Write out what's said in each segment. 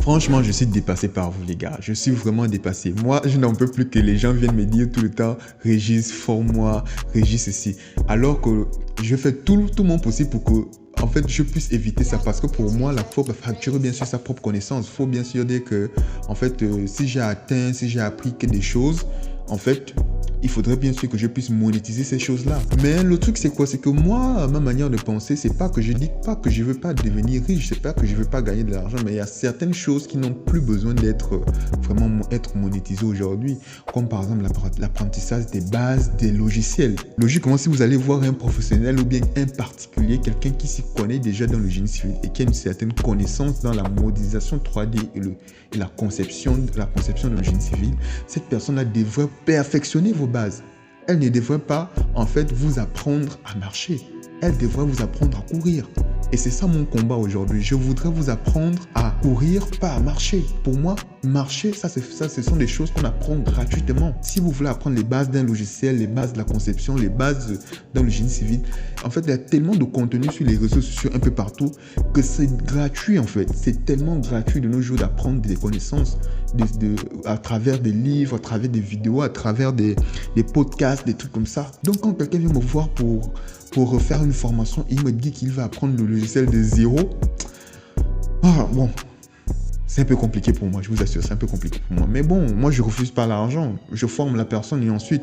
Franchement, je suis dépassé par vous, les gars. Je suis vraiment dépassé. Moi, je n'en peux plus que les gens viennent me dire tout le temps, Régis, forme-moi, Régis, ceci. Alors que je fais tout mon possible pour que, en fait, je puisse éviter ça. Parce que pour moi, la faut facturer bien sûr sa propre connaissance. Il faut bien sûr dire que, en fait, si j'ai appris que des choses, en fait, il faudrait bien sûr que je puisse monétiser ces choses-là. Mais le truc, c'est quoi? C'est que moi, ma manière de penser, c'est pas que je dis pas que je veux pas devenir riche, c'est pas que je veux pas gagner de l'argent, mais il y a certaines choses qui n'ont plus besoin d'être vraiment être monétisées aujourd'hui, comme par exemple l'apprentissage des bases des logiciels. Logiquement, si vous allez voir un professionnel ou bien un particulier, quelqu'un qui s'y connaît déjà dans le génie civil et qui a une certaine connaissance dans la modélisation 3D et la conception de le génie civil, cette personne-là devrait perfectionner vos bases. Elle ne devrait pas, en fait, vous apprendre à marcher. Elle devrait vous apprendre à courir. Et c'est ça mon combat aujourd'hui. Je voudrais vous apprendre à courir, pas à marcher. Pour moi, marcher, ce sont des choses qu'on apprend gratuitement. Si vous voulez apprendre les bases d'un logiciel, les bases de la conception, les bases dans le génie civil, en fait, il y a tellement de contenu sur les réseaux sociaux un peu partout que c'est gratuit, en fait. C'est tellement gratuit de nos jours d'apprendre des connaissances à travers des livres, à travers des vidéos, à travers des podcasts, des trucs comme ça. Donc, quand quelqu'un vient me voir pour refaire une formation, il me dit qu'il va apprendre le logiciel de zéro. Bon, c'est un peu compliqué pour moi, je vous assure, c'est un peu compliqué pour moi. Mais bon, moi, je refuse pas l'argent. Je forme la personne et ensuite,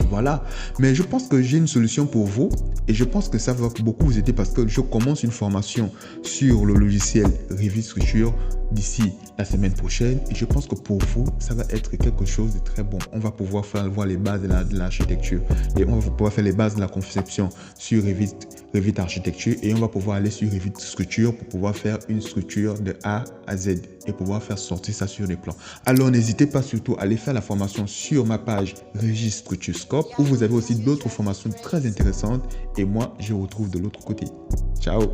voilà. Mais je pense que j'ai une solution pour vous et je pense que ça va beaucoup vous aider parce que je commence une formation sur le logiciel Revit Structure d'ici la semaine prochaine et je pense que pour vous, ça va être quelque chose de très bon. On va pouvoir voir les bases de l'architecture et on va pouvoir faire les bases de la conception sur Revit Architecture et on va pouvoir aller sur Revit Structure pour pouvoir faire une structure de A à Z et pouvoir faire sortir ça sur les plans. Alors n'hésitez pas surtout à aller faire la formation sur ma page Régis Structure Scope où vous avez aussi d'autres formations très intéressantes et moi je vous retrouve de l'autre côté. Ciao!